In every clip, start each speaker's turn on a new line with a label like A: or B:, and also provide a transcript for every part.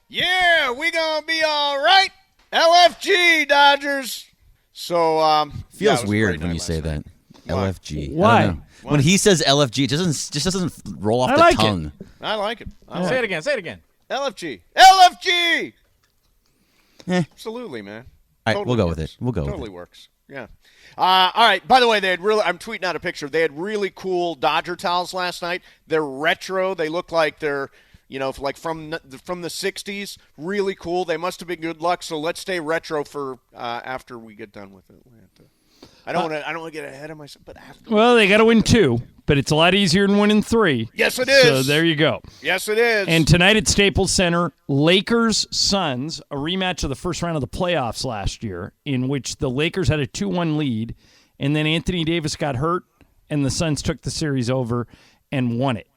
A: Yeah, we going to be all right. LFG, Dodgers. So,
B: feels weird when you say
A: night.
B: that. LFG.
C: Why?
B: I don't know. When he says LFG, it just doesn't roll off the tongue.
A: I like it.
D: Say it again. Say it again.
A: LFG. LFG! Absolutely, man.
B: All right, we'll go with it.
A: Totally works. Yeah. All right. By the way, I'm tweeting out a picture. They had really cool Dodger towels last night. They're retro. They look like they're, like from the 60s. Really cool. They must have been good luck. So let's stay retro for after we get done with Atlanta. I don't want to get ahead of myself, but after.
C: Well, they got to win 2, but it's a lot easier than winning 3.
A: Yes, it is.
C: So there you go.
A: Yes, it is.
C: And tonight at Staples Center, Lakers-Suns, a rematch of the first round of the playoffs last year, in which the Lakers had a 2-1 lead, and then Anthony Davis got hurt, and the Suns took the series over and won it.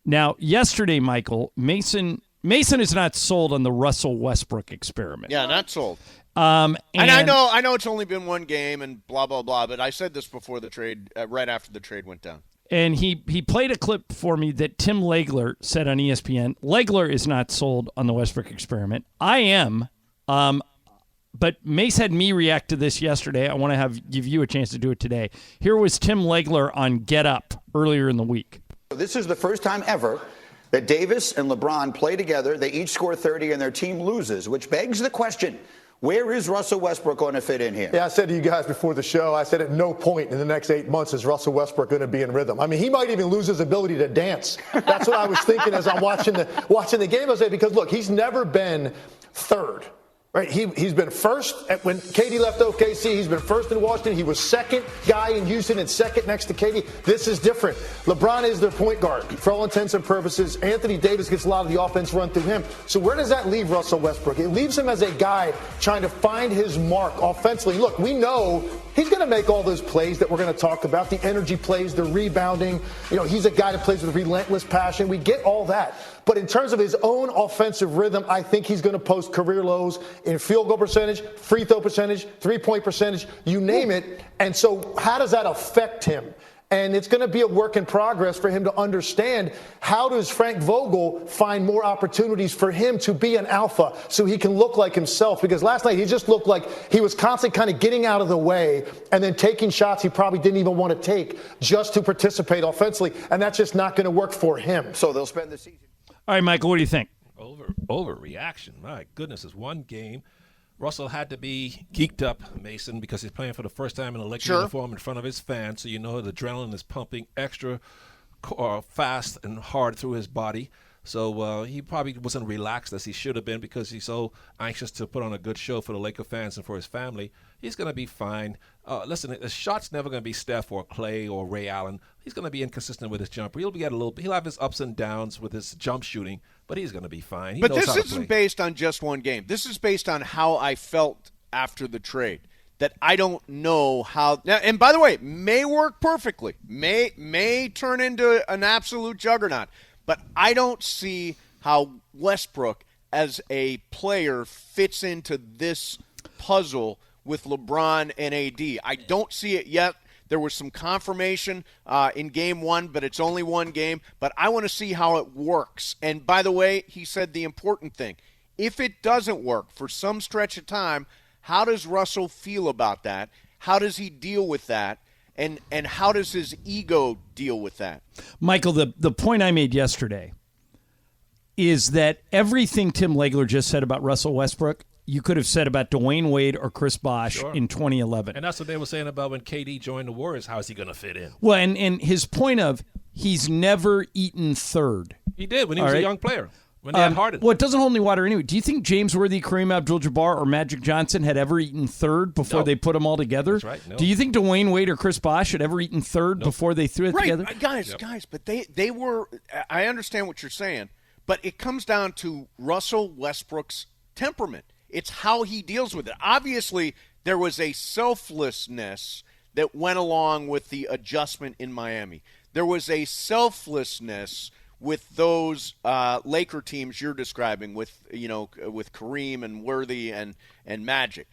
C: Now, yesterday, Michael, Mason is not sold on the Russell Westbrook experiment.
A: Yeah, not sold.
C: And
A: I know it's only been one game and blah, blah, blah, but I said this before the trade, right after the trade went down.
C: And he played a clip for me that Tim Legler said on ESPN. Legler is not sold on the Westbrook experiment. I am, but Mace had me react to this yesterday. I want to give you a chance to do it today. Here was Tim Legler on Get Up earlier in the week.
E: This is the first time ever that Davis and LeBron play together. They each score 30 and their team loses, which begs the question, where is Russell Westbrook going to fit in here?
F: Yeah, I said to you guys before the show, I said at no point in the next 8 months is Russell Westbrook going to be in rhythm. I mean, he might even lose his ability to dance. That's what I was thinking as I'm watching the game. I said, because, look, he's never been third. Right, he's been first when KD left OKC. He's been first in Washington. He was second guy in Houston and second next to KD. This is different. LeBron is their point guard for all intents and purposes. Anthony Davis gets a lot of the offense run through him. So where does that leave Russell Westbrook? It leaves him as a guy trying to find his mark offensively. Look, we know he's going to make all those plays that we're going to talk about, the energy plays, the rebounding. He's a guy that plays with relentless passion. We get all that. But in terms of his own offensive rhythm, I think he's going to post career lows in field goal percentage, free throw percentage, three-point percentage, you name it. And so how does that affect him? And it's going to be a work in progress for him to understand how does Frank Vogel find more opportunities for him to be an alpha so he can look like himself. Because last night he just looked like he was constantly kind of getting out of the way and then taking shots he probably didn't even want to take just to participate offensively. And that's just not going to work for him.
E: So they'll spend the season.
C: All right, Michael, what do you think?
D: Overreaction. My goodness, it's one game. Russell had to be geeked up, Mason, because he's playing for the first time in a Laker uniform in front of his fans. So the adrenaline is pumping extra fast and hard through his body. So he probably wasn't relaxed as he should have been because he's so anxious to put on a good show for the Laker fans and for his family. He's going to be fine. Listen, the shot's never going to be Steph or Clay or Ray Allen. He's going to be inconsistent with his jumper. He'll have his ups and downs with his jump shooting, but he's going to be fine.
A: But this isn't based on just one game. This is based on how I felt after the trade. That I don't know how now, and by the way, may work perfectly. May turn into an absolute juggernaut. But I don't see how Westbrook as a player fits into this puzzle with LeBron and AD. I don't see it yet. There was some confirmation in game one, but it's only one game. But I want to see how it works. And by the way, he said the important thing. If it doesn't work for some stretch of time, how does Russell feel about that? How does he deal with that? And how does his ego deal with that?
C: Michael, the point I made yesterday is that everything Tim Legler just said about Russell Westbrook, you could have said about Dwayne Wade or Chris Bosh in 2011.
D: And that's what they were saying about when KD joined the Warriors. How is he going to fit in?
C: Well, and his point of he's never eaten third.
D: He did when he was a young player. When they had Harden.
C: Well, it doesn't hold any water anyway. Do you think James Worthy, Kareem Abdul-Jabbar, or Magic Johnson had ever eaten third before they put them all together?
D: That's right. No.
C: Do you think Dwayne Wade or Chris Bosh had ever eaten third before they threw it together?
A: Guys, but they were – I understand what you're saying, but it comes down to Russell Westbrook's temperament. It's how he deals with it. Obviously, there was a selflessness that went along with the adjustment in Miami. There was a selflessness – with those Laker teams you're describing, with Kareem and Worthy and Magic,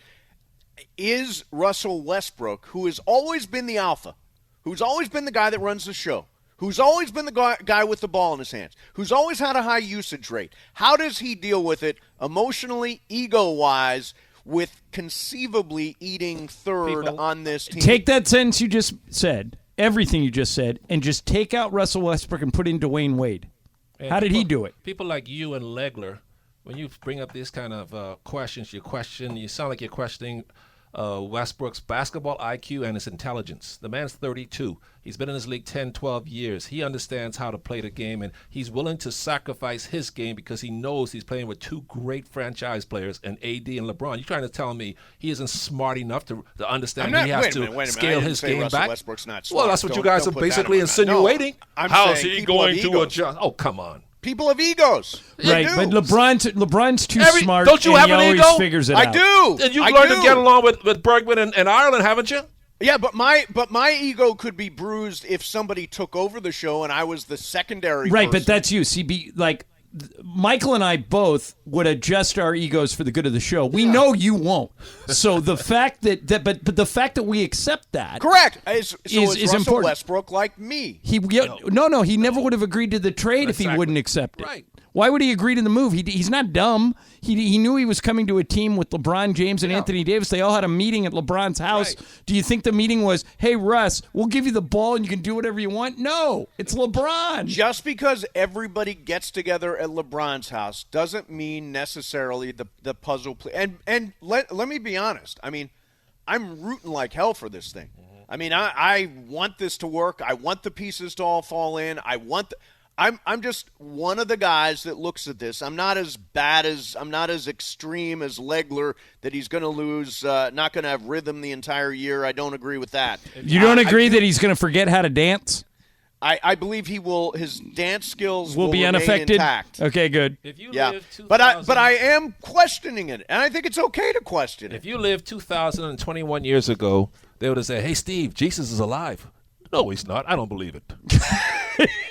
A: is Russell Westbrook, who has always been the alpha, who's always been the guy that runs the show, who's always been the guy with the ball in his hands, who's always had a high usage rate, how does he deal with it emotionally, ego-wise, with conceivably eating third on this team?
C: Take that sentence you just said, everything you just said, and just take out Russell Westbrook and put in Dwayne Wade.
D: And
C: how did he do it?
D: People like you and Legler, when you bring up these kind of questions, you sound like you're questioning Westbrook's basketball IQ and his intelligence. The man's 32. He's been in this league 10, 12 years. He understands how to play the game, and he's willing to sacrifice his game because he knows he's playing with two great franchise players, and AD and LeBron. You're trying to tell me he isn't smart enough to understand he has to scale his game back?
A: Westbrook's not smart.
D: Well, that's what you guys are basically insinuating.
A: No,
D: how is he going to adjust? Oh, come on.
A: People have egos.
C: Right, but LeBron's too smart.
D: Don't you
C: and
D: have
C: he
D: an
C: always
D: ego?
C: Figures it
A: I
C: out.
A: do.
D: And you've learned to get along with Bergman and Ireland, haven't you?
A: Yeah, but my ego could be bruised if somebody took over the show and I was the secondary
C: Right,
A: person.
C: but that's you. See, Michael and I both would adjust our egos for the good of the show. We know you won't. So the fact that the fact that we accept that,
A: correct, is Russell
C: important.
A: Westbrook like me?
C: He never would have agreed to the trade if he wouldn't accept it.
D: Right.
C: Why would he agree to the move? He's not dumb. He knew he was coming to a team with LeBron James and Anthony Davis. They all had a meeting at LeBron's house.
D: Right.
C: Do you think the meeting was, hey, Russ, we'll give you the ball and you can do whatever you want? No, it's LeBron.
A: Just because everybody gets together at LeBron's house doesn't mean necessarily the puzzle play. And let me be honest. I mean, I'm rooting like hell for this thing. I mean, I want this to work. I want the pieces to all fall in. I'm just one of the guys that looks at this. I'm not as extreme as Legler that he's going to lose, not going to have rhythm the entire year. I don't agree with that.
C: You don't agree that he's going to forget how to dance?
A: I believe he will. His dance skills
C: will be unaffected.
A: Intact.
C: Okay, good.
D: If you
A: Yeah,
D: live
A: but I am questioning it, and I think it's okay to question it.
D: If you lived 2,021 years ago, they would have said, "Hey, Steve, Jesus is alive." No, he's not. I don't believe it.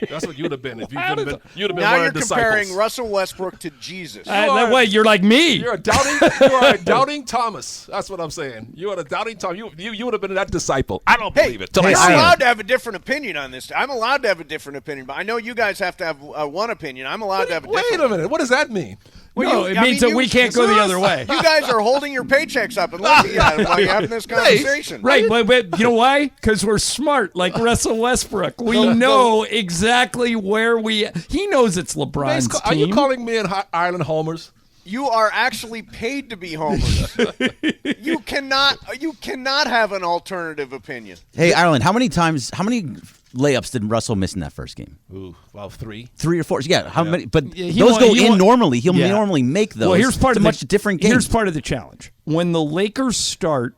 D: That's what you'd have been if you'd have been
A: Now
D: one
A: you're
D: of the
A: comparing
D: disciples.
A: Russell Westbrook to Jesus.
C: You're like me.
D: You're a doubting Thomas. That's what I'm saying. You are a doubting Thomas. You would have been that disciple. I don't believe it.
A: You're allowed to have a different opinion on this. I'm allowed to have a different opinion, but I know you guys have to have one opinion. I'm allowed to have a different.
D: Wait a minute. What does that mean?
C: Well, it means that we can't go the other way.
A: You guys are holding your paychecks up and looking at them while you're having this conversation.
C: Right, but you know why? Because we're smart, like Russell Westbrook. We know exactly where he knows it's LeBron's team.
D: Are you calling me and Ireland homers?
A: You are actually paid to be homers. You cannot have an alternative opinion.
B: Hey, Ireland, how many layups did Russell miss in that first game?
D: Ooh, well, 3.
B: 3 or 4. Yeah, how many? But
C: He
B: those
C: won-
B: go
C: he
B: in
C: won-
B: normally. He'll
C: Yeah.
B: normally make those.
C: Well, here's part
B: it's
C: of
B: a much different game.
C: Here's part of the challenge. When the Lakers start,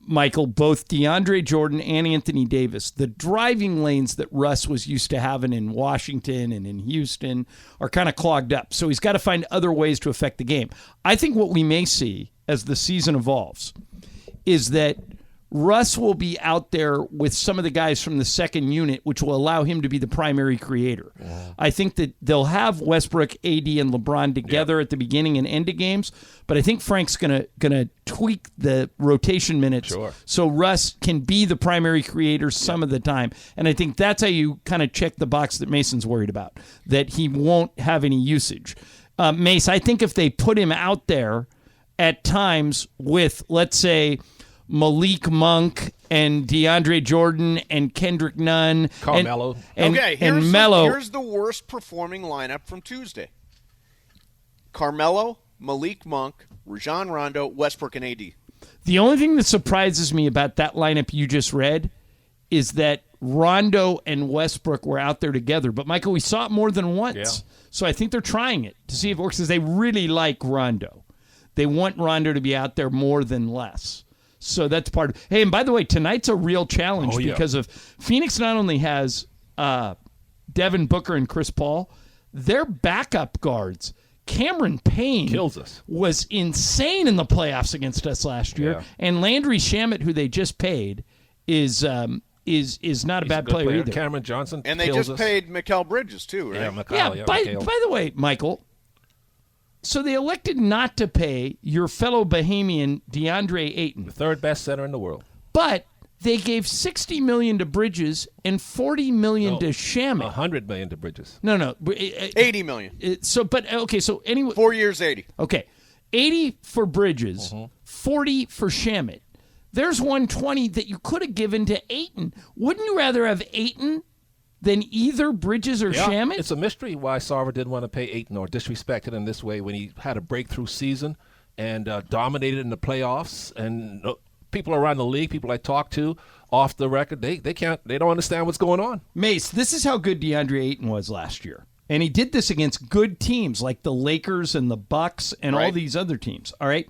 C: Michael, both DeAndre Jordan and Anthony Davis, the driving lanes that Russ was used to having in Washington and in Houston are kind of clogged up. So he's got to find other ways to affect the game. I think what we may see as the season evolves is that Russ will be out there with some of the guys from the second unit, which will allow him to be the primary creator. Yeah. I think that they'll have Westbrook, AD, and LeBron together at the beginning and end of games, but I think Frank's gonna tweak the rotation minutes so Russ can be the primary creator some of the time. And I think that's how you kind of check the box that Mason's worried about, that he won't have any usage. Mace, I think if they put him out there at times with, let's say, Malik Monk and DeAndre Jordan and Kendrick Nunn,
D: Carmelo,
C: and Melo.
A: Here's the worst performing lineup from Tuesday: Carmelo, Malik Monk, Rajon Rondo, Westbrook, and AD.
C: The only thing that surprises me about that lineup you just read is that Rondo and Westbrook were out there together. But Michael, we saw it more than once, so I think they're trying it to see if it works. Because they really like Rondo, they want Rondo to be out there more than less. So that's part of. Hey, and by the way, tonight's a real challenge because of Phoenix. Not only has Devin Booker and Chris Paul, their backup guards, Cameron Payne,
D: kills us.
C: Was insane in the playoffs against us last year, and Landry Shamet, who they just paid, is not a bad player either.
D: Cameron Johnson,
A: and they just paid Mikal Bridges too, right?
C: By the way, Michael. So they elected not to pay your fellow Bahamian DeAndre Ayton.
D: The third best center in the world.
C: But They gave $60 million to Bridges and $40 million to Shamit.
D: $100 million to Bridges.
C: No.
A: $80 million.
C: So anyway.
A: 4 years, 80.
C: Okay. 80 for Bridges, 40 for Shamit. There's 120 that you could have given to Ayton. Wouldn't you rather have Ayton than either Bridges or Shamit?
D: It's a mystery why Sarver didn't want to pay Ayton or disrespected him this way when he had a breakthrough season and dominated in the playoffs. And people around the league, people I talk to off the record, they don't understand what's going on.
C: Mace, this is how good DeAndre Ayton was last year. And he did this against good teams like the Lakers and the Bucks and all these other teams. All right.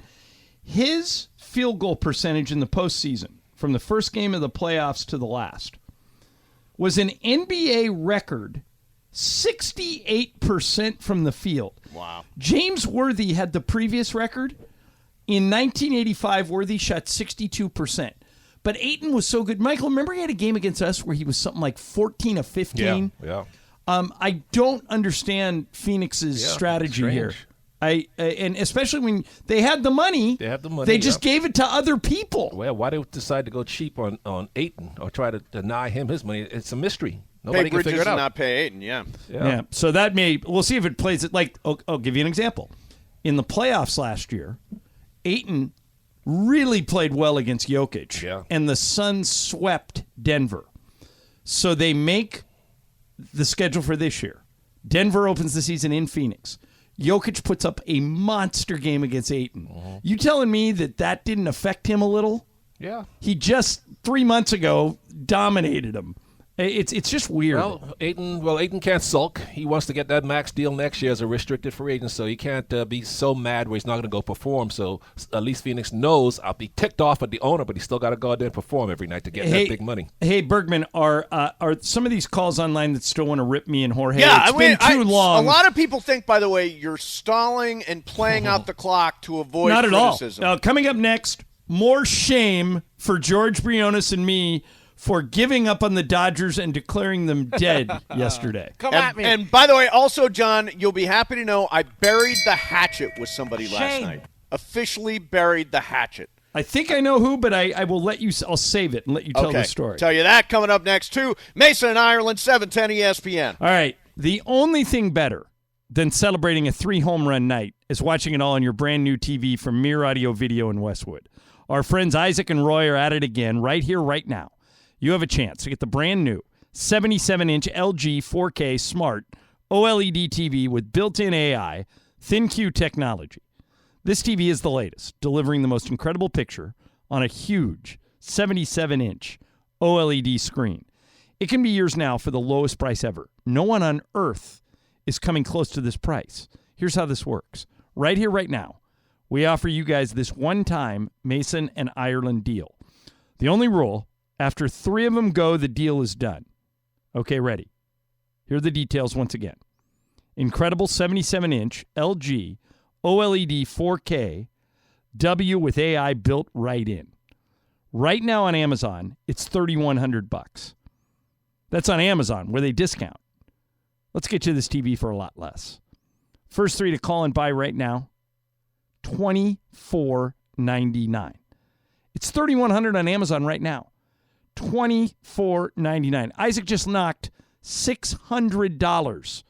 C: His field goal percentage in the postseason from the first game of the playoffs to the last was an NBA record 68% from the field.
A: Wow.
C: James Worthy had the previous record. In 1985, Worthy shot 62%. But Ayton was so good. Michael, remember he had a game against us where he was something like 14 of 15?
D: Yeah.
C: I don't understand Phoenix's strategy here. And especially when they had the money, they just gave it to other people.
D: Well, why they decide to go cheap on Ayton or try to deny him his money? It's a mystery. Nobody can figure it out.
A: And not pay Ayton,
C: yeah. So we'll see if it plays it. Like, I'll give you an example. In the playoffs last year, Ayton really played well against Jokic, and the Suns swept Denver. So they make the schedule for this year. Denver opens the season in Phoenix. Jokic puts up a monster game against Ayton. You telling me that didn't affect him a little?
D: Yeah.
C: He just 3 months ago dominated him. It's just weird.
D: Well, Ayton can't sulk. He wants to get that max deal next year as a restricted free agent, so he can't be so mad where he's not going to go perform. So at least Phoenix knows I'll be ticked off at the owner, but he's still got to go out there and perform every night to get that big money.
C: Hey, Bergman, are some of these calls online that still want to rip me and Jorge? Yeah, it's been too long.
A: A lot of people think, by the way, you're stalling and playing out the clock to avoid criticism.
C: Not at all. Coming up next, more shame for George Briones and me for giving up on the Dodgers and declaring them dead yesterday.
A: Come at me. And by the way, also, John, you'll be happy to know I buried the hatchet with somebody last night. Officially buried the hatchet.
C: I think I know who, but I will let you. I'll save it and let you tell the story.
A: Tell you that coming up next, too. Mason and Ireland, 710 ESPN.
C: All right. The only thing better than celebrating a 3-home run night is watching it all on your brand new TV from Mir Audio Video in Westwood. Our friends Isaac and Roy are at it again right here, right now. You have a chance to get the brand new 77-inch LG 4K Smart OLED TV with built-in AI, ThinQ technology. This TV is the latest, delivering the most incredible picture on a huge 77-inch OLED screen. It can be yours now for the lowest price ever. No one on earth is coming close to this price. Here's how this works. Right here, right now, we offer you guys this one-time Mason and Ireland deal. The only rule, after 3 of them go, the deal is done. Okay, ready. Here are the details once again. Incredible 77-inch LG OLED 4K W with AI built right in. Right now on Amazon, it's $3,100. That's on Amazon, where they discount. Let's get you this TV for a lot less. First 3 to call and buy right now, $24.99. It's $3,100 on Amazon right now. $24.99. Isaac just knocked $600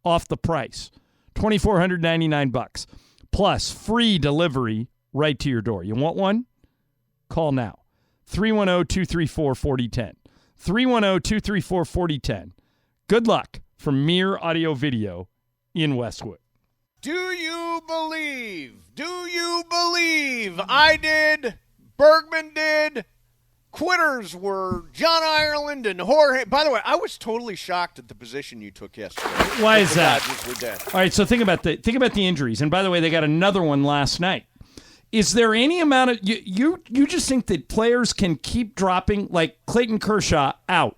C: off the price. $2,499 plus free delivery right to your door. You want one? Call now. 310-234-4010. 310-234-4010. Good luck from Mir Audio Video in Westwood.
A: Do you believe? Do you believe? I did. Bergman did. Quitters were John Ireland and Jorge. By the way, I was totally shocked at the position you took yesterday.
C: Why is that?
A: Dodgers were dead.
C: All right, so think about the injuries. And by the way, they got another one last night. Is there any amount of you just think that players can keep dropping, like Clayton Kershaw out,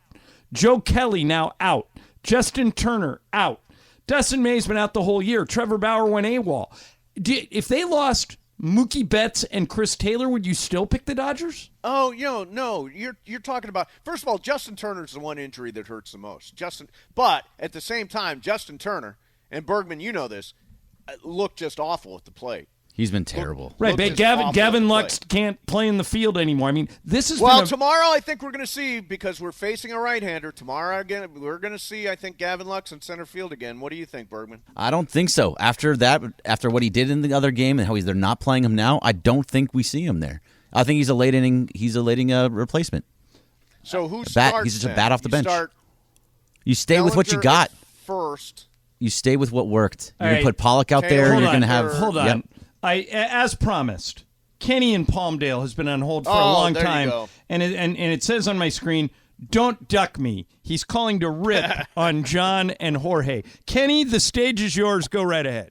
C: Joe Kelly now out, Justin Turner out, Dustin May's been out the whole year, Trevor Bauer went AWOL. If they lost Mookie Betts and Chris Taylor, would you still pick the Dodgers?
A: Oh, no. You're talking about, first of all, Justin Turner's the one injury that hurts the most. But at the same time, Justin Turner and Bergman, you know this, looked just awful at the plate.
B: He's been terrible.
C: Right,
A: Looks
C: but
A: just awful
C: Gavin
A: to
C: Lux can't play in the field anymore. I mean, this is
A: tomorrow I think we're going to see, because we're facing a right-hander. Tomorrow again, we're going to see, I think, Gavin Lux in center field again. What do you think, Bergman?
B: I don't think so. After what he did in the other game and how they're not playing him now, I don't think we see him there. I think he's a late inning replacement.
A: So who
B: He's
A: starts
B: just a
A: then?
B: bat off the bench.
A: You
B: You stay with what you
A: Bellinger
B: got.
A: at first.
B: You stay with what worked. You're
C: All
B: going to
C: right.
B: put Pollock out there.
A: Hold
B: You're
A: on,
B: going to have.
C: Hold on.
B: Yep.
C: As promised, Kenny in Palmdale has been on hold for a
A: Oh,
C: long
A: there you
C: time,
A: go.
C: and it says on my screen, "Don't duck me." He's calling to rip on John and Jorge. Kenny, the stage is yours. Go right ahead.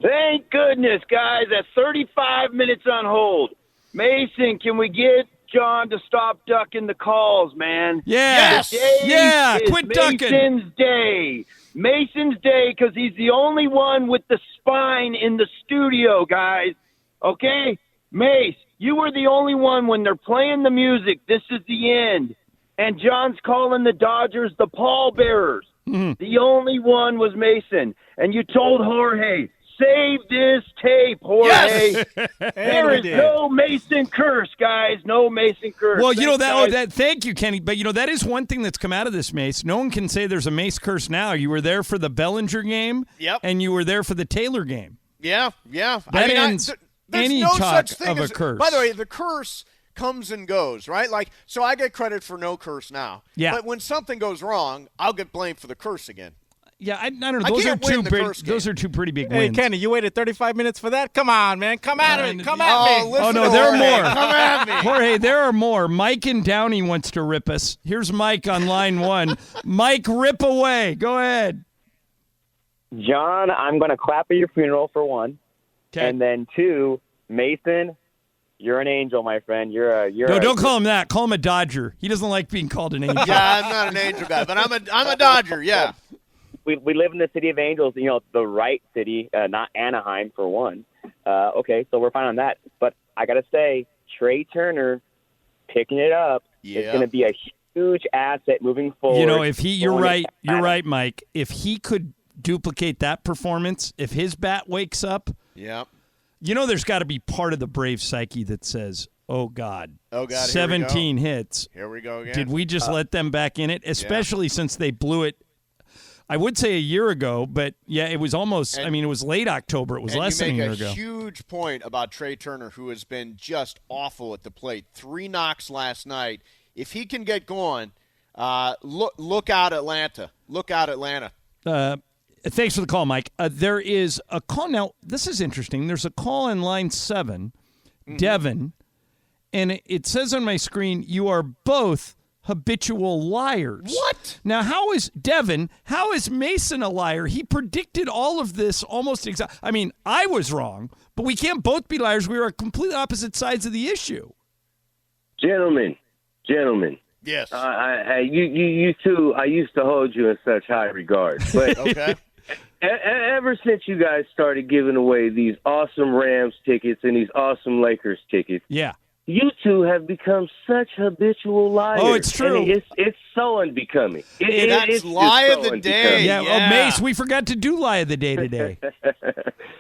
G: Thank goodness, guys. At 35 minutes on hold. Mason, can we get John to stop ducking the calls, man?
C: Yes.
G: Today
C: Yeah.
G: is
C: Quit ducking.
G: Mason's day. Mason's day, because he's the only one with the spine in the studio, guys. Okay? Mace, you were the only one when they're playing the music. This is the end. And John's calling the Dodgers the pallbearers. The only one was Mason. And you told Jorge, save this tape, Jorge.
A: Yes!
G: There is no Mason curse, guys. No Mason curse.
C: Well, you know
G: Thanks, guys.
C: that. Thank you, Kenny. But that is one thing that's come out of this, Mace. No one can say there's a Mace curse now. You were there for the Bellinger game,
A: Yep.
C: and you were there for the Taylor game.
A: Yeah.
C: That ends
A: there's
C: any
A: no
C: talk
A: such thing
C: of a
A: as
C: curse.
A: By the way, the curse comes and goes, right? Like, so I get credit for no curse now.
C: Yeah.
A: But when something goes wrong, I'll get blamed for the curse again.
C: Yeah, I don't know.
A: I
C: Those are
A: can't win
C: two.
A: the
C: Big,
A: curse game.
C: those are two pretty big
H: Hey,
C: wins.
H: Kenny, you waited 35 minutes for that? Come on, man. Come at me. Come at me.
A: Listen
C: Oh, no,
A: to
C: there are
A: Jorge.
C: more.
A: Come at me.
C: Jorge, there are more. Mike in Downey wants to rip us. Here's Mike on line one. Mike, rip away. Go ahead.
I: John, I'm going to clap at your funeral for one,
C: Okay.
I: and then two, Mason, you're an angel, my friend. You're
C: No, don't call him that. Call him a Dodger. He doesn't like being called an angel.
A: Yeah, I'm not an angel guy, but I'm a Dodger, yeah.
I: We live in the city of angels, the right city, not Anaheim for one. Okay, so we're fine on that. But I got to say, Trey Turner picking it up is going to be a huge asset moving forward.
C: You're right, Mike. If he could duplicate that performance, if his bat wakes up,
A: Yeah.
C: there's got to be part of the Brave psyche that says, oh, God,
A: here we go.
C: 17 hits.
A: Here we go again.
C: Did we just let them back in it? Especially since they blew it, I would say a year ago, but yeah, it was almost, it was late October. It was less than a year
A: you
C: ago.
A: make a huge point about Trey Turner, who has been just awful at the plate. 3 knocks last night. If he can get going, look out Atlanta. Look out Atlanta.
C: Thanks for the call, Mike. There is a call. Now, this is interesting. There's a call in line 7, Devin, and it says on my screen, you are both habitual liars.
A: What?
C: Now, how is Mason a liar? He predicted all of this almost exactly. I was wrong, but we can't both be liars. We are on completely opposite sides of the issue.
J: Gentlemen.
A: Yes.
J: You two, I used to hold you in such high regard. But
A: Okay.
J: ever since you guys started giving away these awesome Rams tickets and these awesome Lakers tickets,
C: Yeah.
J: you two have become such habitual liars.
C: Oh, it's true.
J: And it's so unbecoming.
A: That's
J: it's
A: lie
J: just
A: of
J: so
A: the day.
J: unbecoming.
C: Yeah. Oh, Mace, we forgot to do lie of the day today.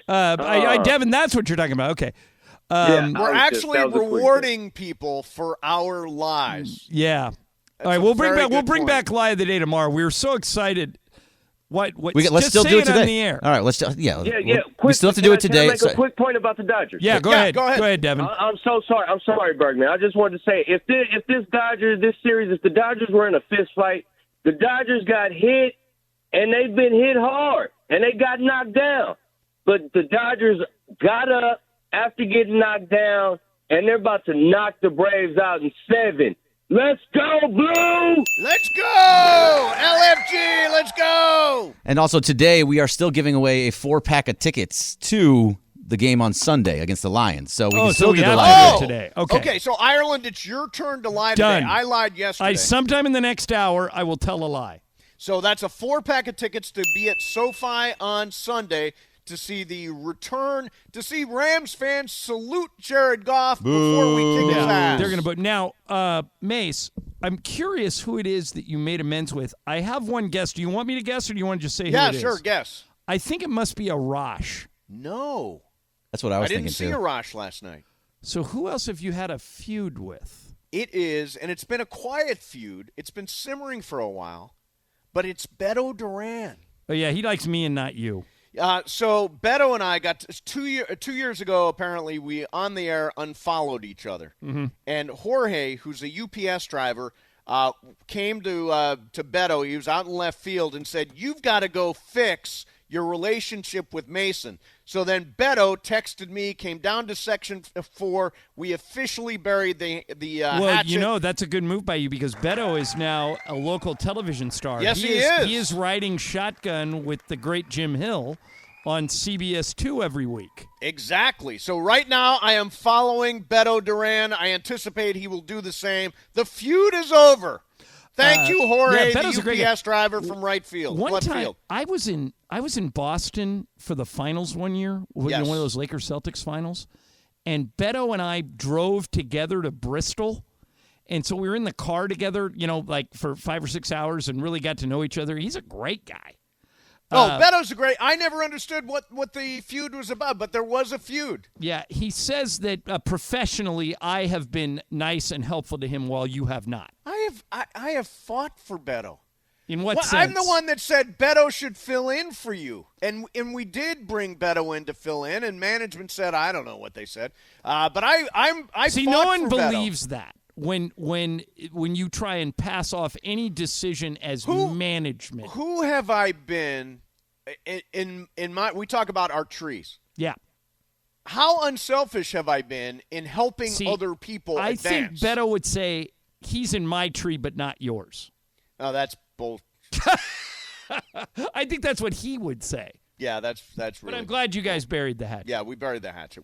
C: Devin, that's what you're talking about. Okay.
J: Yeah,
A: We're
J: that was
A: actually
J: a quick
A: rewarding people for our lies.
C: Yeah.
A: That's
C: All right,
A: a
C: we'll bring
A: very
C: back
A: good point.
C: back lie of the day tomorrow. We were so excited. Let's
B: Let's still
C: say
B: do it today.
C: on the air.
B: All right, let's
J: Yeah.
B: we still have to do it
J: Can
B: today.
J: I make a quick point about the Dodgers?
C: Yeah, go
A: Yeah,
C: ahead.
A: go ahead.
C: Go ahead, Devin.
J: I'm so sorry. I'm sorry, Bergman. I just wanted to say, if the Dodgers were in a fist fight, the Dodgers got hit, and they've been hit hard, and they got knocked down. But the Dodgers got up after getting knocked down, and they're about to knock the Braves out in 7. Let's go, Blue!
A: Let's go! LFG, let's go!
B: And also today, we are still giving away a 4-pack of tickets to the game on Sunday against the Lions. So we can still do the
C: have
B: live
C: to do it today. Okay.
A: Okay, so Ireland, it's your turn to lie
C: Done.
A: today. I lied yesterday.
C: Sometime in the next hour, I will tell a lie.
A: So that's a 4-pack of tickets to be at SoFi on Sunday to see the return, to see Rams fans salute Jared Goff before we kick his ass.
C: They're going to put now, Mace. I'm curious who it is that you made amends with. I have one guess. Do you want me to guess, or do you want to just say who it is?
A: Yeah, sure, guess.
C: I think it must be a Rosh.
A: No.
B: That's what I was thinking,
A: didn't see
B: too.
A: Arash last night.
C: So who else have you had a feud with?
A: It is, and it's been a quiet feud. It's been simmering for a while, but it's Beto Duran.
C: Oh, yeah, he likes me and not you.
A: So Beto and I got 2 years ago. Apparently, we on the air unfollowed each other, and Jorge, who's a UPS driver, came to Beto. He was out in left field and said, "You've got to go fix your relationship with Mason." So then Beto texted me, came down to Section 4. We officially buried the
C: well,
A: hatchet.
C: you know, that's a good move by you because Beto is now a local television star.
A: Yes, he is.
C: He is riding shotgun with the great Jim Hill on CBS 2 every week.
A: Exactly. So right now I am following Beto Duran. I anticipate he will do the same. The feud is over. Thank you, Jorge, the UPS driver from right field.
C: One
A: left
C: time,
A: field.
C: I was in Boston for the finals one year, one of those Lakers-Celtics finals, and Beto and I drove together to Bristol, and so we were in the car together, like for 5 or 6 hours and really got to know each other. He's a great guy.
A: Beto's a great. I never understood what the feud was about, but there was a feud.
C: Yeah, he says that professionally, I have been nice and helpful to him while you have not.
A: I have fought for Beto.
C: In what sense?
A: I'm the one that said Beto should fill in for you, and we did bring Beto in to fill in, and management said I don't know what they said, but I
C: see.
A: Fought
C: No one
A: for
C: believes
A: Beto.
C: that. When you try and pass off any decision as management.
A: Who have I been in my? We talk about our trees.
C: Yeah.
A: How unselfish have I been in helping other people advance?
C: I think Beto would say he's in my tree, but not yours.
A: Oh, that's bull.
C: I think that's what he would say.
A: Yeah, that's really.
C: But I'm glad you guys buried the hatchet.
A: Yeah, we buried the hatchet.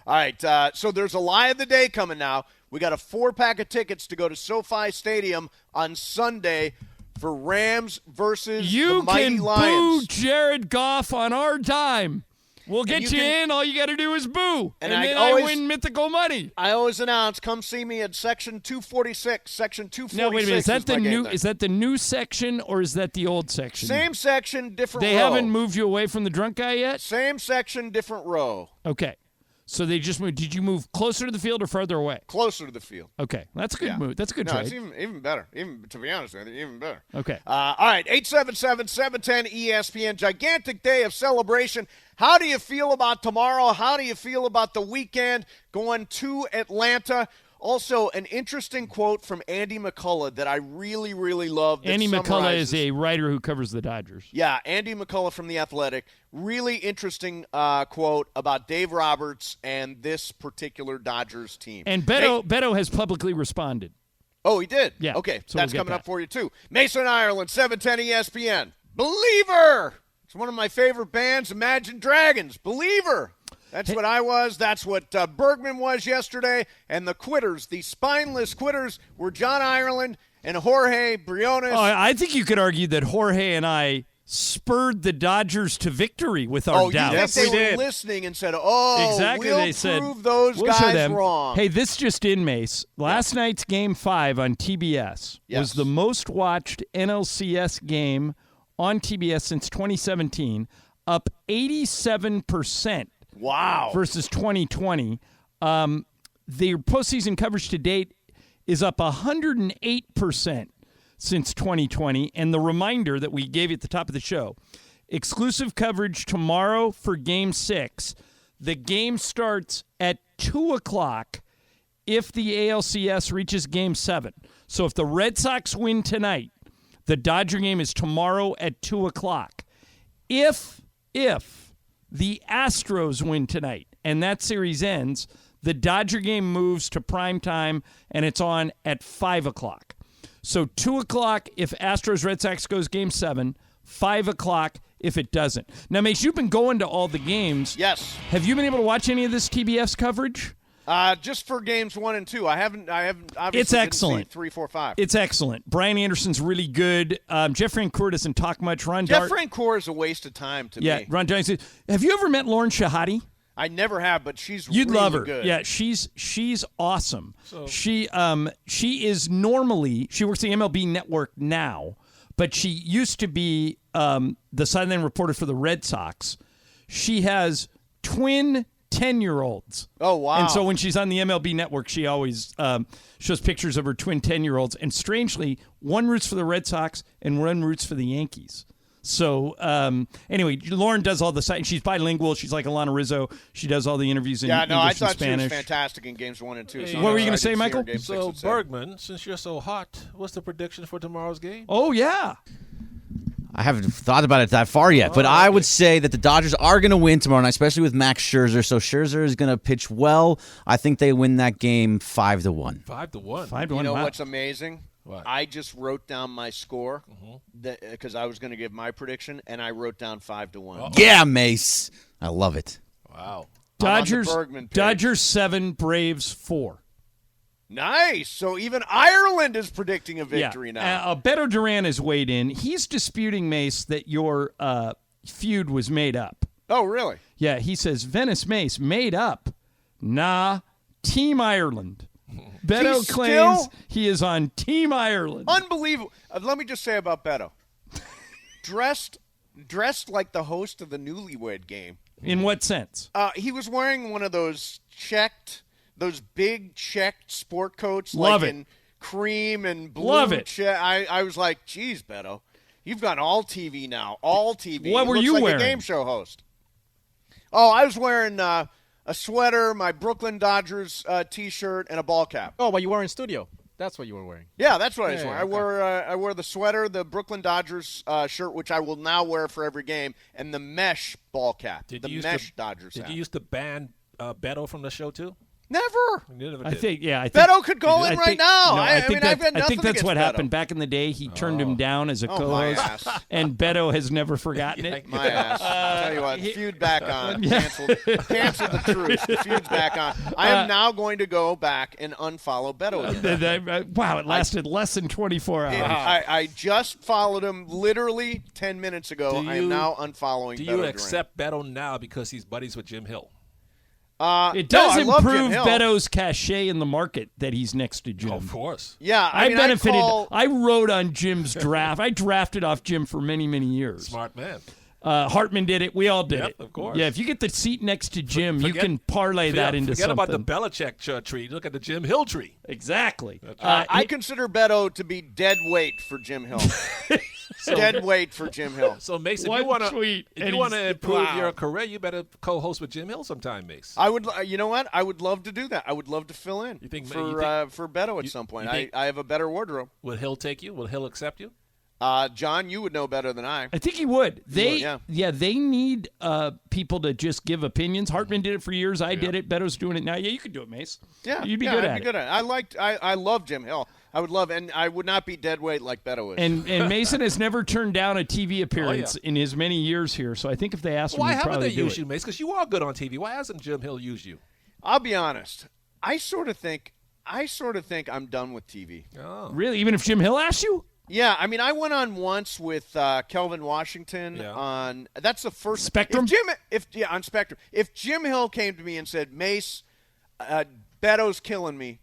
A: All right, so there's a lie of the day coming now. We got a 4-pack of tickets to go to SoFi Stadium on Sunday for Rams versus the Mighty Lions.
C: You can boo Jared Goff on our dime. We'll get you in. All you got to do is boo. And then I win mythical money.
A: I always announce, come see me at Section 246. Section 246
C: No, wait a minute. Is that the new?
A: Day.
C: Is that the new section or is that the old section?
A: Same section, different row.
C: They haven't moved you away from the drunk guy yet?
A: Same section, different row.
C: Okay. So they just moved. Did you move closer to the field or farther away?
A: Closer to the field.
C: Okay. That's a good move. That's a good trade.
A: It's even better. Even to be honest with you, even better.
C: Okay.
A: All right, 877-710-ESPN. Gigantic day of celebration. How do you feel about tomorrow? How do you feel about the weekend going to Atlanta? Also, an interesting quote from Andy McCullough that I really, really love.
C: Andy McCullough is a writer who covers the Dodgers.
A: Yeah, Andy McCullough from The Athletic. Really interesting quote about Dave Roberts and this particular Dodgers team.
C: And Beto has publicly responded.
A: Oh, he did?
C: Yeah.
A: Okay,
C: so
A: that's
C: we'll
A: coming up for you, too. Mason Ireland, 710 ESPN. Believer! It's one of my favorite bands, Imagine Dragons. Believer! That's what I was. That's what Bergman was yesterday. And the quitters, the spineless quitters, were John Ireland and Jorge Briones.
C: Oh, I think you could argue that Jorge and I spurred the Dodgers to victory with our doubts.
A: You think they were listening and said, exactly. We'll
C: they said,
A: prove those
C: we'll show
A: guys
C: them.
A: wrong.
C: Hey, this just in, Mace. Last night's Game 5 on TBS was the most watched NLCS game on TBS since 2017, up 87%.
A: Wow.
C: Versus 2020. Their postseason coverage to date is up 108% since 2020. And the reminder that we gave you at the top of the show, exclusive coverage tomorrow for Game 6. The game starts at 2 o'clock if the ALCS reaches Game 7. So if the Red Sox win tonight, the Dodger game is tomorrow at 2 o'clock. If the Astros win tonight and that series ends, the Dodger game moves to prime time and it's on at 5 o'clock. So 2 o'clock if Astros Red Sox goes Game 7, 5 o'clock if it doesn't. Now, Mace, you've been going to all the games.
A: Yes.
C: Have you been able to watch any of this TBS coverage?
A: Just for games 1 and 2. I haven't obviously
C: it's excellent.
A: Didn't see 3, 4, 5.
C: It's excellent. Brian Anderson's really good. Jeff Francoeur doesn't talk much.
A: Jeff Francoeur is a waste of time to me.
C: Yeah, Ron Johnson. Have you ever met Lauren Shahadi?
A: I never have, but she's
C: You'd
A: really
C: love her.
A: good.
C: Yeah, she's awesome. So, she is normally, she works the MLB Network now, but she used to be the sideline reporter for the Red Sox. She has twin 10-year-olds.
A: Oh, wow.
C: And so when she's on the MLB Network, she always shows pictures of her twin 10-year-olds. And strangely, one roots for the Red Sox and one roots for the Yankees. So anyway, Lauren does all the site. She's bilingual. She's like Alana Rizzo. She does all the interviews in English
A: I
C: and
A: thought
C: Spanish.
A: She was fantastic in games 1 and 2. So
C: what were you going to say, Michael?
D: So, Bergman, since you're so hot, what's the prediction for tomorrow's game?
C: Oh, yeah.
B: I haven't thought about it that far yet, but I would say that the Dodgers are going to win tomorrow night, especially with Max Scherzer. So Scherzer is going to pitch well. I think they win that game 5-1.
D: 5-1.
C: 5-1.
A: You know
C: wow.
A: what's amazing?
D: What?
A: I just wrote down my score because I was going to give my prediction, and I wrote down 5-1.
B: Yeah, Mace. I love it.
D: Wow.
C: Dodgers 7, Braves 4.
A: Nice. So even Ireland is predicting a victory now.
C: Beto Duran has weighed in. He's disputing, Mace, that your feud was made up.
A: Oh, really?
C: Yeah, he says, Venice Mace, made up. Nah, Team Ireland. Beto claims he is on Team Ireland.
A: Unbelievable. Let me just say about Beto. Dressed like the host of the Newlywed Game.
C: In what sense?
A: He was wearing one of those big checked sport coats,
C: Love
A: like
C: it.
A: in cream and blue.
C: Love it.
A: I was like, geez, Beto, you've got all TV now. All TV.
C: What were
A: Looks
C: you
A: like
C: wearing?
A: A game show host. Oh, I was wearing a sweater, my Brooklyn Dodgers T-shirt, and a ball cap.
H: Oh, but you were in studio. That's what you were wearing.
A: Yeah, that's what I was wearing.
H: Okay.
A: I wore the sweater, the Brooklyn Dodgers shirt, which I will now wear for every game, and the mesh ball cap.
D: Did
A: the
D: you
A: mesh Dodgers
D: Did
A: hat.
D: you used to ban Beto from the show, too?
A: Never.
C: I think
A: Beto could call in right now.
C: No, I
A: I've got nothing
C: think that's
A: against
C: what
A: Beto.
C: happened back in the day. He turned him down as a
A: my
C: co-host,
A: ass.
C: and Beto has never forgotten it.
A: My ass. I'll tell you what, feud back on. Cancel the truce. Feud's back on. I am now going to go back and unfollow Beto again.
C: Wow, it lasted less than 24 hours.
A: I just followed him literally 10 minutes ago. I am now unfollowing Beto.
D: Do you accept Beto now because he's buddies with Jim Hill?
C: It does
A: I love Jim
C: improve
A: Hill.
C: Beto's cachet in the market that he's next to Jim.
D: Oh, of course.
A: Yeah,
C: I
A: mean,
C: benefited.
A: I
C: wrote on Jim's draft. I drafted off Jim for many, many years.
D: Smart man.
C: Hartman did it. We all did it.
D: Of course.
C: Yeah, if you get the seat next to Jim, you can parlay that into
D: something. Forget about the
C: something.
D: Belichick tree. Look at the Jim Hill tree.
C: Exactly.
A: I consider Beto to be dead weight for Jim Hill. Dead weight for Jim Hill.
D: So, Mace, if
C: One
D: you want
C: tweet,
D: to
C: and
D: improve
C: wow.
D: your career, you better co-host with Jim Hill sometime, Mace.
A: I would. You know what? I would love to do that. I would love to fill in
D: You think-
A: for
D: you think-
A: for Beto at some point.
D: you think-
A: I have a better wardrobe.
D: Will Hill take you? Will Hill accept you?
A: John, you would know better than I.
C: I think he would. They
A: yeah.
C: They need people to just give opinions. Hartman did it for years. I did it. Beto's doing it now. Yeah, you could do it, Mace.
A: Yeah,
C: you'd be
A: yeah,
C: good
A: I'd
C: at
A: be
C: it.
A: good at it. I love Jim Hill. I would love, and I would not be dead weight like Beto is.
C: And Mason has never turned down a TV appearance in his many years here. So I think if they asked him,
D: Why
C: he'd
D: haven't
C: probably
D: they
C: do
D: used
C: it.
D: you, Mace? Because you are good on TV. Why hasn't Jim Hill used you?
A: I'll be honest. I sort of think I'm done with TV.
D: Oh.
C: Really? Even if Jim Hill asked you?
A: Yeah, I mean, I went on once with Kelvin Washington on. That's the first
C: Spectrum.
A: On Spectrum. If Jim Hill came to me and said, "Mace, Beto's killing me.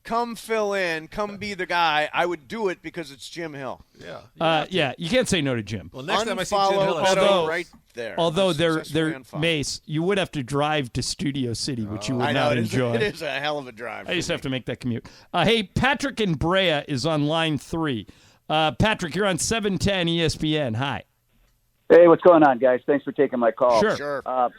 A: Come fill in. Come be the guy," I would do it because it's Jim Hill.
C: Yeah. You can't say no to Jim.
D: Well, next time I see Jim Hill,
A: Beto right there.
C: Although
A: I'm
C: they're
A: successfully unfollowed.
C: Mace, you would have to drive to Studio City, which you would
A: I know
C: not
A: it is,
C: enjoy.
A: it is a hell of a drive.
C: I just have to make that commute. Hey, Patrick in Brea is on line 3. Patrick, you're on 710 ESPN. Hi.
K: Hey, what's going on, guys? Thanks for taking my call.
C: Sure.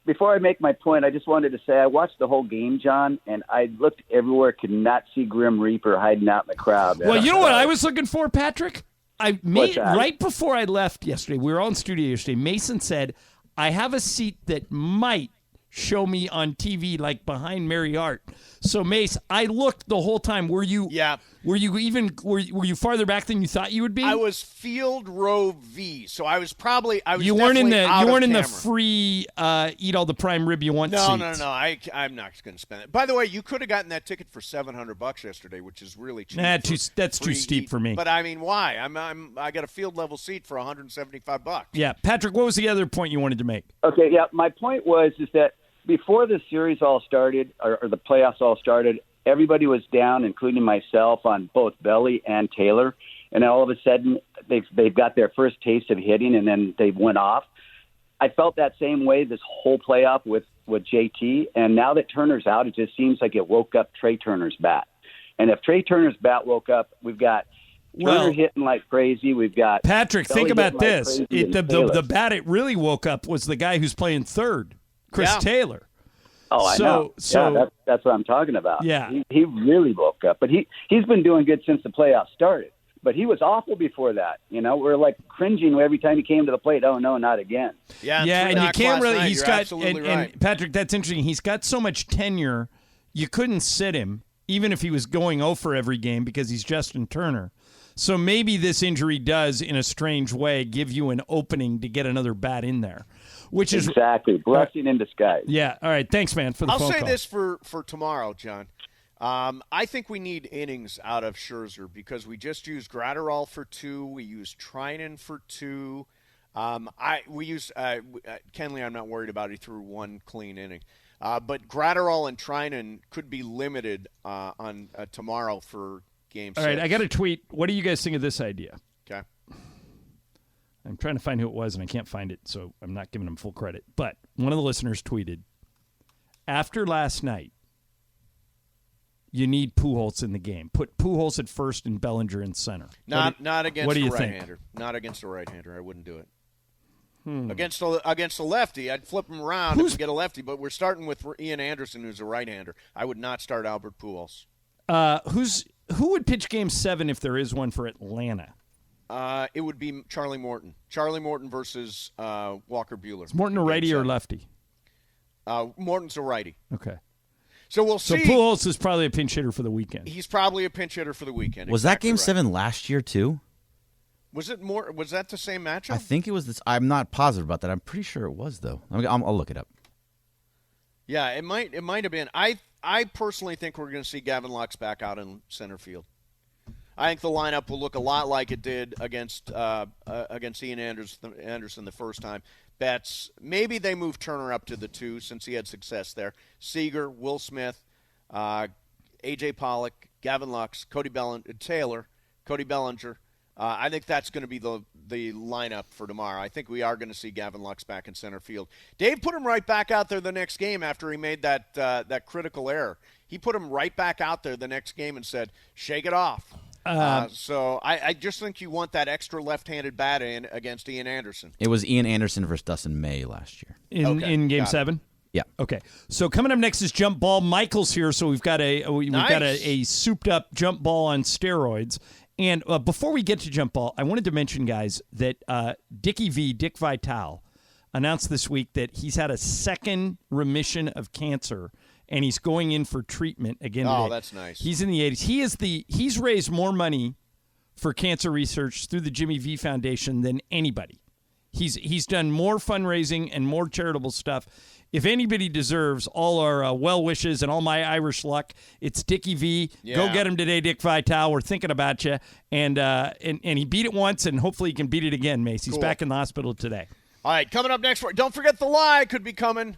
K: Before I make my point, I just wanted to say I watched the whole game, John, and I looked everywhere, could not see Grim Reaper hiding out in the crowd.
C: Well, you know what I was looking for, Patrick?
K: What's that?
C: Right before I left yesterday, we were all in studio yesterday, Mason said, I have a seat that might show me on TV like behind Mary Hart. So, Mace, I looked the whole time. Were you Were you farther back than you thought you would be?
A: I was field row V, so I was
C: You weren't in the
A: camera.
C: free eat all the prime rib you want seat.
A: No. I'm not going to spend it. By the way, you could have gotten that ticket for $700 yesterday, which is really cheap.
C: That's too steep for me.
A: But I mean, why? I got a field level seat for $175.
C: Yeah, Patrick, what was the other point you wanted to make?
K: Okay, yeah, my point was that before the series all started, or the playoffs all started, everybody was down, including myself, on both Belly and Taylor. And then all of a sudden, they've got their first taste of hitting, and then they went off. I felt that same way this whole playoff with JT. And now that Turner's out, it just seems like it woke up Trey Turner's bat. And if Trey Turner's bat woke up, we've got Turner hitting like crazy. We've got
C: Patrick.
K: Belly
C: Think about
K: hitting like
C: this.
K: crazy, and
C: The bat it really woke up was the guy who's playing third, Chris Taylor.
K: Oh, I know. So that's what I'm talking about.
C: Yeah.
K: He really woke up. But he's been doing good since the playoffs started. But he was awful before that. You know, we're like cringing every time he came to the plate. Oh, no, not again.
A: Yeah,
C: and you can't really. He's got
A: right.
C: and Patrick, that's interesting. He's got so much tenure, you couldn't sit him even if he was going 0 for every game because he's Justin Turner. So maybe this injury does, in a strange way, give you an opening to get another bat in there, which is
K: exactly blessing in disguise.
C: Yeah. All right. Thanks, man, for the phone call.
A: I'll say this for tomorrow, John. I think we need innings out of Scherzer because we just used Gratterall for 2. We used Trinan for 2. We used Kenley. I'm not worried about. He threw 1 clean inning. But Gratterall and Trinan could be limited on tomorrow for Game 6.
C: All right, I got a tweet. What do you guys think of this idea?
A: Okay.
C: I'm trying to find who it was, and I can't find it, so I'm not giving him full credit. But one of the listeners tweeted, after last night, you need Pujols in the game. Put Pujols at first and Bellinger in center.
A: Not against
C: the
A: a
C: think?
A: right-hander. Not against a right-hander. I wouldn't do it. Against a lefty, I'd flip him around if we get a lefty. But we're starting with Ian Anderson, who's a right-hander. I would not start Albert Pujols.
C: Who would pitch Game 7 if there is one for Atlanta?
A: It would be Charlie Morton. Charlie Morton versus Walker Buehler.
C: Is Morton a righty or lefty?
A: Morton's a righty.
C: Okay.
A: So we'll see.
C: So Pujols is probably a pinch hitter for the weekend.
A: He's probably a pinch hitter for the weekend.
B: Was that Game 7 last year, too?
A: Was it more? Was that the same matchup?
B: I think it was this. I'm not positive about that. I'm pretty sure it was, though. I'll look it up.
A: Yeah, it might have been. I personally think we're going to see Gavin Lux back out in center field. I think the lineup will look a lot like it did against Ian Anderson the first time. Betts, maybe they move Turner up to the 2 since he had success there. Seager, Will Smith, A.J. Pollock, Gavin Lux, Taylor, Cody Bellinger. I think that's going to be the lineup for tomorrow. I think we are going to see Gavin Lux back in center field. Dave put him right back out there the next game after he made that critical error. He put him right back out there the next game and said, shake it off. So I just think you want that extra left-handed bat in against Ian Anderson.
B: It was Ian Anderson versus Dustin May last year.
C: In Game 7?
B: Yeah.
C: Okay. So coming up next is jump ball. Michael's here, so we've got a souped-up jump ball on steroids. And before we get to jump ball, I wanted to mention, guys, that Dick Vitale, announced this week that he's had a second remission of cancer, and he's going in for treatment again today.
A: Oh, that's nice.
C: He's in the 80s. He's raised more money for cancer research through the Jimmy V Foundation than anybody. He's done more fundraising and more charitable stuff. If anybody deserves all our well wishes and all my Irish luck, it's Dickie V.
A: Yeah.
C: Go get him today, Dick Vitale. We're thinking about you. And he beat it once, and hopefully he can beat it again, Mace. He's back in the hospital today.
A: All right, coming up next. Don't forget the lie could be coming.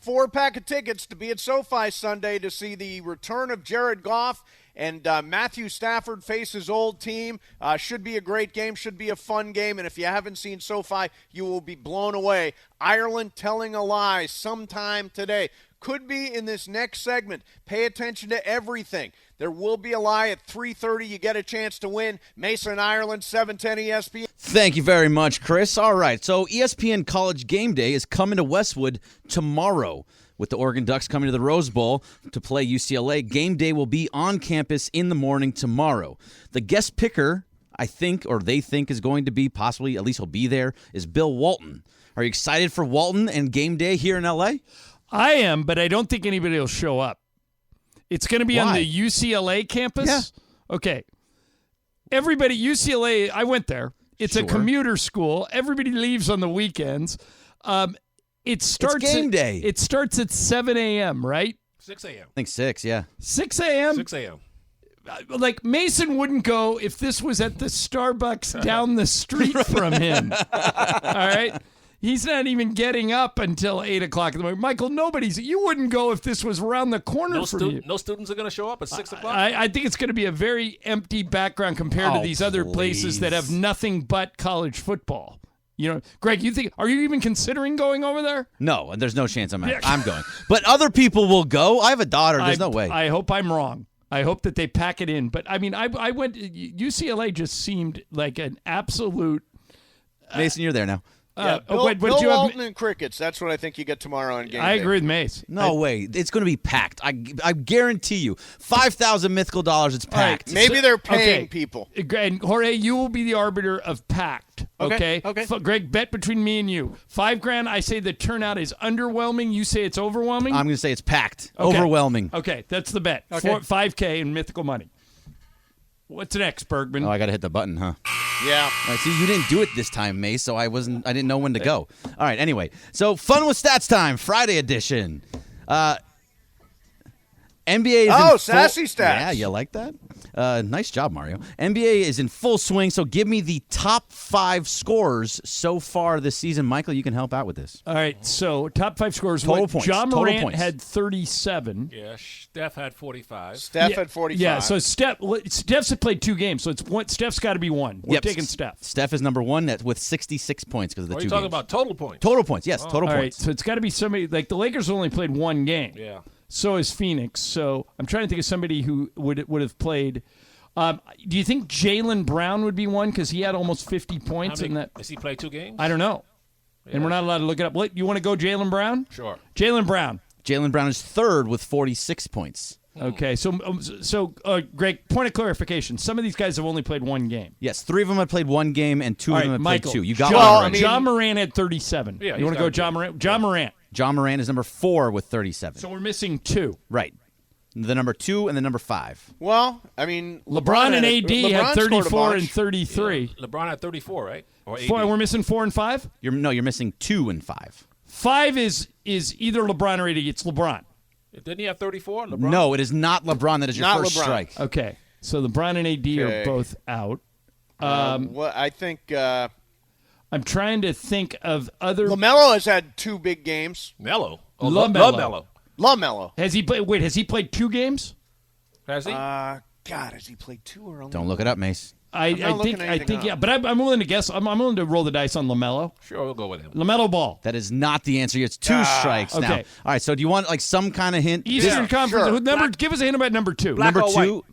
A: 4-pack of tickets to be at SoFi Sunday to see the return of Jared Goff and Matthew Stafford face his old team. Should be a great game, should be a fun game, and if you haven't seen SoFi, you will be blown away. Ireland telling a lie sometime today. Could be in this next segment. Pay attention to everything. There will be a lie at 3:30. You get a chance to win. Mason, Ireland, 710 ESPN.
B: Thank you very much, Chris. All right, so ESPN College Game Day is coming to Westwood tomorrow. With the Oregon Ducks coming to the Rose Bowl to play UCLA, Game Day will be on campus in the morning tomorrow. The guest picker, I think, or they think is going to be, possibly, at least he'll be there, is Bill Walton. Are you excited for Walton and Game Day here in L.A.?
C: I am, but I don't think anybody will show up. It's going to be on the UCLA campus?
B: Yeah.
C: Okay. Everybody, UCLA, I went there. It's a commuter school. Everybody leaves on the weekends. It's
B: game day.
C: It starts at 7 a.m., right?
D: 6 a.m.
B: I think 6, yeah.
C: 6 a.m.?
D: 6 a.m.
C: Like, Mason wouldn't go if this was at the Starbucks down the street from him. All right? He's not even getting up until 8 o'clock in the morning. Michael, you wouldn't go if this was around the corner from you.
D: No students are going to show up at 6 o'clock?
C: I think it's going to be a very empty background compared to these other places that have nothing but college football. Greg, are you even considering going over there?
B: No, and there's no chance I'm going. But other people will go. I have a daughter. There's no way.
C: I hope I'm wrong. I hope that they pack it in. But, I mean, I went – UCLA just seemed like an absolute
B: Mason, you're there now.
A: Bill Walton and crickets. That's what I think you get tomorrow on game day.
C: I agree with Mace.
B: No way. It's going to be packed. I guarantee you. 5,000 mythical dollars. It's packed.
A: Right. Maybe they're paying people.
C: And Jorge, you will be the arbiter of packed. Okay. Greg, bet between me and you. $5,000. I say the turnout is underwhelming. You say it's overwhelming.
B: I'm going to say it's packed.
C: Okay.
B: Overwhelming.
C: Okay, that's the bet.
H: Okay.
C: $5,000 in mythical money. What's next, Bergman?
B: Oh, I got to hit the button, huh?
A: Yeah.
B: See, you didn't do it this time, Mace, so I didn't know when to go. All right, anyway. So, Fun with Stats time, Friday edition. NBA is
A: sassy stats.
B: Yeah, you like that? Nice job, Mario. NBA is in full swing, so give me the top 5 scorers so far this season. Michael, you can help out with this.
C: All right, so top 5 scorers.
B: Total points.
C: John Morant
B: points.
C: had 37.
D: Yeah, Steph had 45.
A: Steph had 45.
C: Yeah, so Steph's played 2 games, so Steph's got to be 1. We're taking Steph.
B: Steph is number 1 with 66 points because of the 2 games.
D: Are you talking about total points?
B: Total points, yes, total
C: All
B: points.
C: right, so it's got to be somebody, like the Lakers only played 1 game.
D: Yeah.
C: So is Phoenix. So I'm trying to think of somebody who would have played. Do you think Jaylen Brown would be one because he had almost 50 points in that?
D: Has he played 2 games?
C: I don't know. Yeah. And we're not allowed to look it up. You want to go Jaylen Brown?
D: Sure.
C: Jaylen Brown.
B: Jaylen Brown is 3rd with 46 points.
C: Okay, so Greg, point of clarification. Some of these guys have only played 1 game.
B: Yes, 3 of them have played 1 game and 2 of them have
C: Michael,
B: played 2. You got one right.
C: John Morant had 37.
D: Yeah,
C: you want to go John Morant? John Morant.
B: John Morant is number 4 with 37.
C: So we're missing 2.
B: Right. The number 2 and the number 5.
A: Well, I mean,
C: LeBron and AD had 34 and 33.
D: Yeah. LeBron had 34, right? Or AD.
C: We're missing 4 and 5?
B: You're missing 2 and 5.
C: 5 is either LeBron or AD. It's LeBron.
D: Didn't he have 34? LeBron?
B: No, it is not LeBron. That is your first strike.
C: Okay, so LeBron and AD are both out.
A: I think
C: I'm trying to think of other.
A: LaMelo has had 2 big games.
D: Melo.
A: LaMelo.
C: Has he played? Wait, has he played 2 games?
D: Has he?
A: God, has he played 2 or only?
B: Don't look it up, Mace.
C: I think yeah, but I'm willing to guess. I'm willing to roll the dice on LaMelo.
D: Sure, we'll go with him.
C: LaMelo Ball.
B: That is not the answer. It's 2 strikes now.
C: Okay.
B: All right, so do you want some kind of hint?
C: Eastern Conference.
A: Sure.
C: Give us a hint about number 2.
D: Black
B: number
D: or
B: 2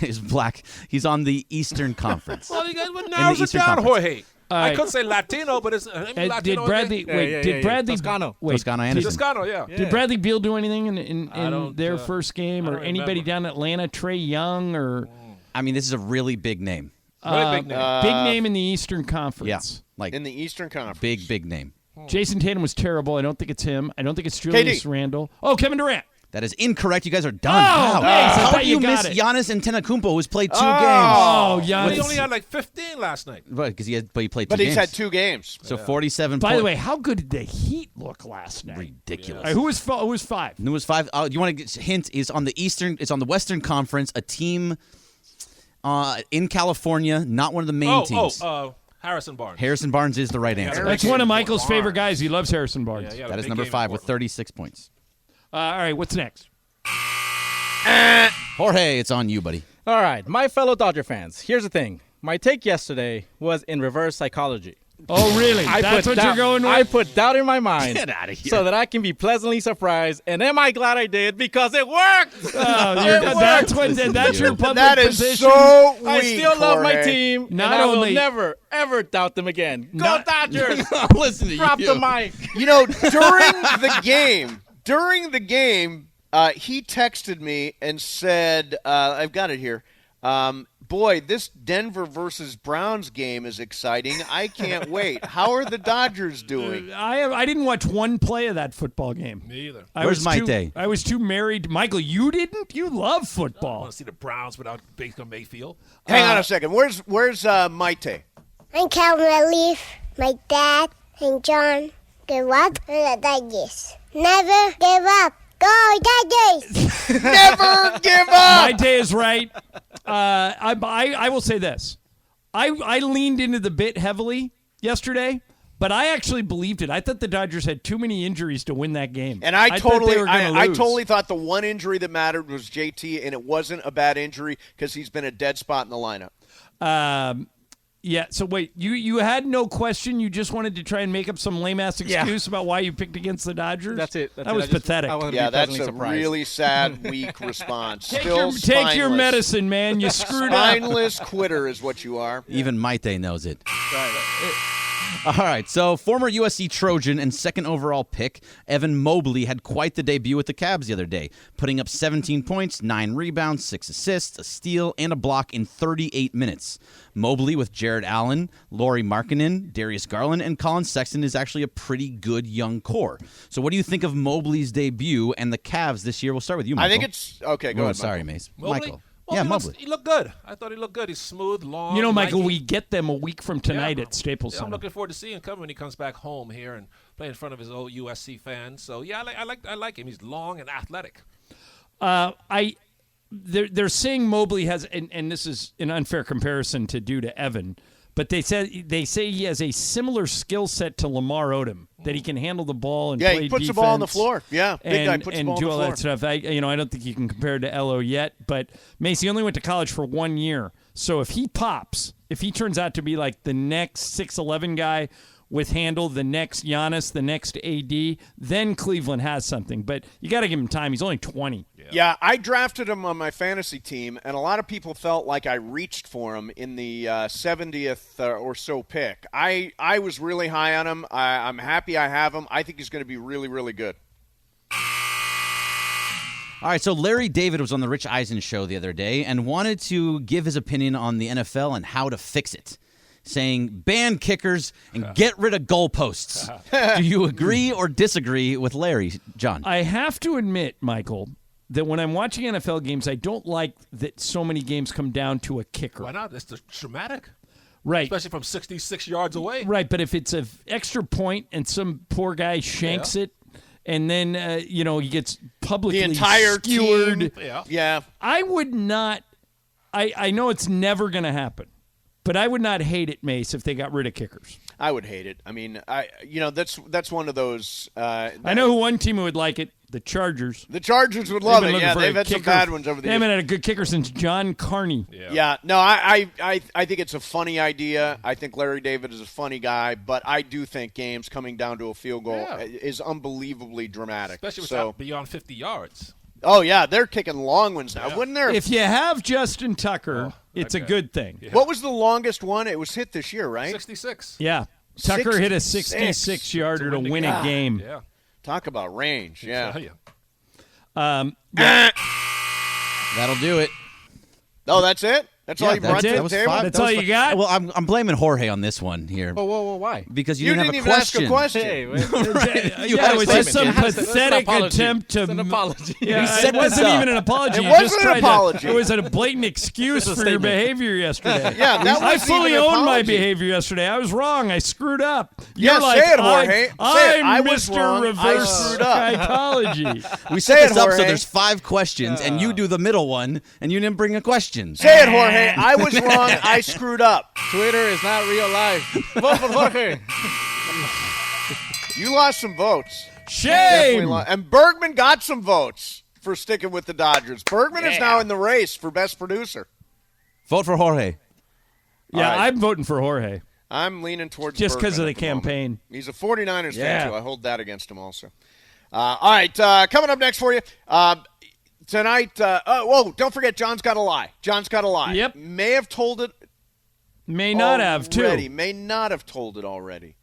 B: is black. He's on the Eastern Conference.
D: Well, you guys would narrow it down, Jorge. I could say Latino, but it's Latino.
C: Did Bradley? Did Bradley
H: Toscano?
B: Toscano Anderson.
D: Toscano, yeah.
C: Did Bradley Beal do anything in their first game, or anybody down in Atlanta? Trey Young, or
B: I mean, this is a really big name.
D: Really big name.
C: Big name in the Eastern Conference.
B: Yeah, like
A: in the Eastern Conference.
B: Big name.
C: Jason Tatum was terrible. I don't think it's him. I don't think it's Julius Randle. Oh, Kevin Durant.
B: That is incorrect. You guys are done.
C: Oh,
B: wow.
C: How
B: do you miss Giannis Antetokounmpo, who's played 2 games?
C: Oh, Giannis.
D: He only had like 15 last night.
B: Right, because he played 2 games.
A: But he's had 2 games.
B: So 47
C: By the way, how good did the Heat look last night?
B: Ridiculous.
C: Right, who was 5?
B: Who was 5? You want to get a hint? Is on the Eastern. It's on the Western Conference. A team in California, not one of the main teams.
D: Harrison Barnes.
B: Harrison Barnes is the right answer.
C: That's one of Michael's favorite guys. He loves Harrison Barnes.
D: Yeah,
B: that is number 5 with 36 points.
C: All right, what's next?
B: Jorge, it's on you, buddy.
H: All right, my fellow Dodger fans, here's the thing. My take yesterday was in reverse psychology.
C: Oh, really? That's what you're going with?
H: I put doubt in my mind.
B: Get out of here.
H: So that I can be pleasantly surprised. And am I glad I did? Because it worked!
C: That's your public
A: that is
C: position.
A: so weak,
H: I still love my team.
C: Not
H: and I
C: only-
H: will never, ever doubt them again. Go Dodgers!
B: Listen to
H: Drop
B: you.
H: the mic.
A: You know, during the game, he texted me and said, I've got it here, boy, this Denver versus Browns game is exciting. I can't wait. How are the Dodgers doing?
C: I didn't watch one play of that football game.
D: Me either.
B: Where's my day?
C: I was too married. Michael, you didn't? You love
D: I
C: football.
D: want to see the Browns without Baker Mayfield.
A: Hang on a second. Where's Maite?
L: I'm Calvin Leaf, my dad, and John. Give up and the Dodgers. Never give up. Go Dodgers!
A: Never give up!
C: My day is right. I will say this. I leaned into the bit heavily yesterday, but I actually believed it. I thought the Dodgers had too many injuries to win that game.
A: And I
C: totally
A: thought the one injury that mattered was JT, and it wasn't a bad injury because he's been a dead spot in the lineup.
C: Yeah, so wait, you had no question. You just wanted to try and make up some lame-ass excuse about why you picked against the Dodgers?
H: That's it.
C: That was pathetic.
A: That's a really sad, weak response.
C: Take
A: Still
C: your medicine, man. You screwed up.
A: Spineless quitter is what you are.
B: Even Maite knows it. All right, so former USC Trojan and second overall pick, Evan Mobley, had quite the debut with the Cavs the other day, putting up 17 points, 9 rebounds, 6 assists, a steal, and a block in 38 minutes. Mobley, with Jared Allen, Lauri Markkanen, Darius Garland, and Colin Sexton, is actually a pretty good young core. So what do you think of Mobley's debut and the Cavs this year? We'll start with you, Michael.
A: I think it's – okay, go ahead,
B: Sorry,
A: Michael.
B: Mace.
D: Mobley?
B: Michael.
D: Well,
B: Mobley.
D: He looked good. I thought he looked good. He's smooth, long.
C: You know, Michael,
D: lanky.
C: we get them a week from tonight at Staples Center.
D: I'm looking forward to seeing him come when he comes back home here and play in front of his old USC fans. So yeah, I like him. He's long and athletic.
C: They're saying Mobley has, and this is an unfair comparison to do to Evan, but they say he has a similar skill set to Lamar Odom, that he can handle the ball and play
A: he puts
C: defense,
A: the ball on the floor. Yeah, big guy puts the ball on the
C: do all
A: floor.
C: that stuff. I don't think you can compare it to Elo yet, but Macy only went to college for 1 year. So if he pops, if he turns out to be like the next 6'11" guy with handle, the next Giannis, the next AD, then Cleveland has something. But you got to give him time. He's only 20.
A: Yeah, I drafted him on my fantasy team, and a lot of people felt like I reached for him in the 70th or so pick. I was really high on him. I'm happy I have him. I think he's going to be really, really good.
B: All right, so Larry David was on the Rich Eisen show the other day and wanted to give his opinion on the NFL and how to fix it, saying ban kickers and get rid of goalposts. Do you agree or disagree with Larry, John?
C: I have to admit, Michael, that when I'm watching NFL games, I don't like that so many games come down to a kicker.
D: Why not? It's dramatic.
C: Right.
D: Especially from 66 yards away.
C: Right, but if it's an extra point and some poor guy shanks it, and then, he gets publicly
A: the entire
C: skewered.
A: Team. Yeah.
C: I would not – I know it's never going to happen, but I would not hate it, Mace, if they got rid of kickers.
A: I would hate it. I mean, that's one of those.
C: I know who one team who would like it. The Chargers.
A: The Chargers would love it. Yeah, they've had some bad ones over the years.
C: They haven't had a good kicker since John Carney.
A: Yeah. No, I think it's a funny idea. I think Larry David is a funny guy, but I do think games coming down to a field goal is unbelievably dramatic.
D: Especially with beyond 50 yards.
A: Oh, yeah, they're kicking long ones now. Wouldn't there?
C: If you have Justin Tucker, it's a good thing.
A: Yeah. What was the longest one? It was hit this year, right?
D: 66.
C: Yeah. Tucker hit a 66-yarder to win a game.
D: Yeah.
A: Talk about range, yeah.
B: That'll do it.
A: Oh, that's it? That's all you brought to the table?
C: That's all you got?
B: Well, I'm blaming Jorge on this one here.
H: Whoa, why?
B: Because you didn't have
A: even ask a question.
H: Hey,
C: it was just some pathetic attempt to...
H: It's an apology.
C: Yeah, it wasn't even an apology.
A: It wasn't an apology.
C: It was a blatant excuse for your behavior yesterday.
A: Yeah, that
C: I
A: wasn't
C: fully
A: even an
C: owned my
A: apology.
C: behavior yesterday. I was wrong. I screwed up.
A: Yeah,
C: You're like,
A: say it, Jorge. Say it.
C: I'm
A: I was
C: Mr.
A: wrong. I
C: Reverse
A: screwed up.
C: Psychology.
B: We set this up so
A: Jorge.
B: there's 5 questions, and you do the middle one, and you didn't bring a question.
A: Say it, Jorge. I was wrong. I screwed up.
H: Twitter is not real life. Vote for Jorge.
A: You lost some votes.
C: Shame.
A: And Bergman got some votes for sticking with the Dodgers. Bergman is now in the race for best producer.
B: Vote for Jorge.
C: Yeah,
A: right.
C: I'm voting for Jorge.
A: I'm leaning towards
C: Just
A: Bergman
C: because of the
A: at moment.
C: campaign.
A: He's a 49ers
C: Yeah.
A: fan, too. I hold that against him also. All right, coming up next for you. Tonight, don't forget, John's Got a Lie. John's Got a Lie.
C: Yep.
A: May have told it.
C: May not have, too.
A: May not have told it already.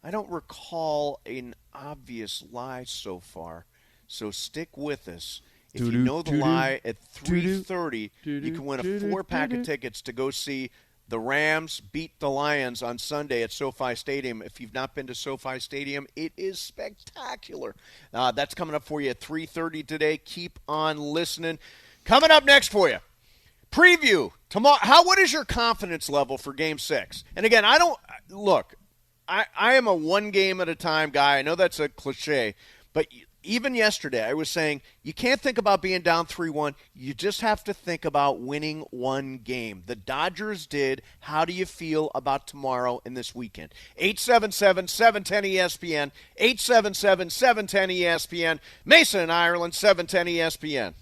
A: I don't recall an obvious lie so far, so stick with us. If you know the lie at 3:30, you can win a 4-pack of tickets to go see the Rams beat the Lions on Sunday at SoFi Stadium. If you've not been to SoFi Stadium, it is spectacular. That's coming up for you at 3:30 today. Keep on listening. Coming up next for you, preview tomorrow. What is your confidence level for Game 6? And again, I am a one game at a time guy. I know that's a cliche, but even yesterday I was saying you can't think about being down 3-1. You just have to think about winning one game. The Dodgers did. How do you feel about tomorrow and this weekend? 877-710-ESPN, 877-710-ESPN, Mason in Ireland, 710 ESPN.